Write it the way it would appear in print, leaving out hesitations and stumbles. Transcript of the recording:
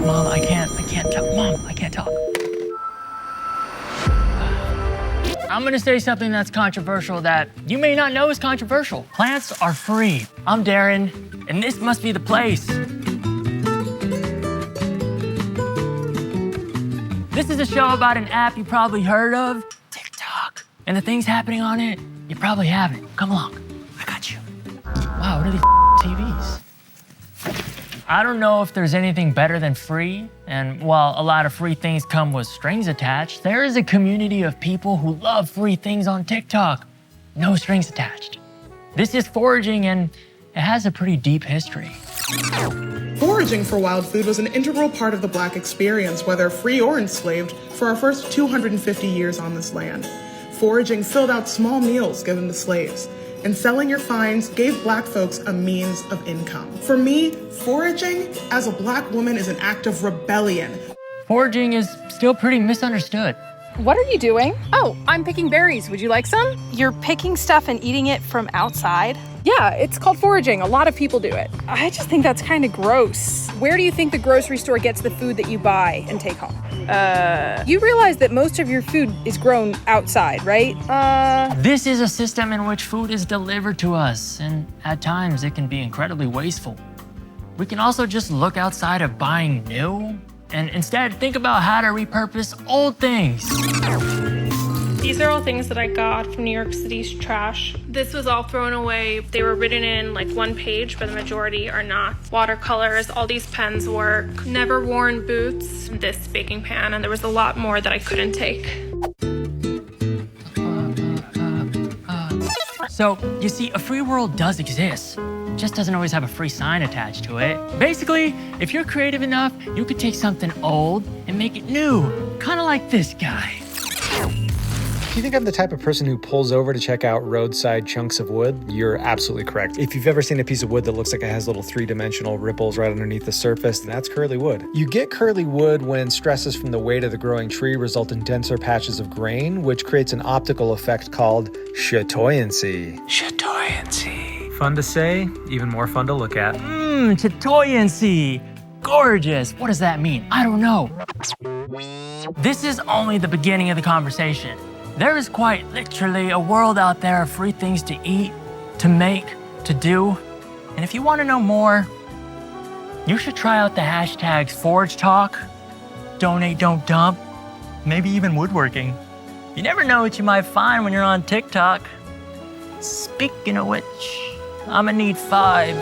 Mom, I can't talk. Mom, I can't talk. I'm gonna say something that's controversial that you may not know is controversial. Plants are free. I'm Daren, and this must be the place. This is a show about an app you probably heard of, TikTok. And the things happening on it, you probably haven't. Come along, I got you. Wow, what are these TVs? I don't know if there's anything better than free, and while a lot of free things come with strings attached, there is a community of people who love free things on TikTok. No strings attached. This is Foraging, and it has a pretty deep history. Foraging for wild food was an integral part of the Black experience, whether free or enslaved, for our first 250 years on this land. Foraging filled out small meals given to slaves, and selling your finds gave Black folks a means of income. For me, foraging as a Black woman is an act of rebellion. Foraging is still pretty misunderstood. What are you doing? Oh, I'm picking berries. Would you like some? You're picking stuff and eating it from outside? Yeah, it's called foraging. A lot of people do it. I just think that's kind of gross. Where do you think the grocery store gets the food that you buy and take home? You realize that most of your food is grown outside, right? This is a system in which food is delivered to us, and at times it can be incredibly wasteful. We can also just look outside of buying new, and instead think about how to repurpose old things. These are all things that I got from New York City's trash. This was all thrown away. They were written in like one page, but the majority are not. Watercolors, all these pens work. Never worn boots, this baking pan, and there was a lot more that I couldn't take. So, you see, a free world does exist. It just doesn't always have a free sign attached to it. Basically, if you're creative enough, you could take something old and make it new. Kind of like this guy. If you think I'm the type of person who pulls over to check out roadside chunks of wood, you're absolutely correct. If you've ever seen a piece of wood that looks like it has little three-dimensional ripples right underneath the surface, that's curly wood. You get curly wood when stresses from the weight of the growing tree result in denser patches of grain, which creates an optical effect called chatoyancy. Chatoyancy. Fun to say, even more fun to look at. Chatoyancy. Gorgeous. What does that mean? I don't know. This is only the beginning of the conversation. There is quite literally a world out there of free things to eat, to make, to do. And if you want to know more, you should try out the hashtags Forage Talk, Donate Don't Dump, maybe even woodworking. You never know what you might find when you're on TikTok. Speaking of which, I'm gonna need 5.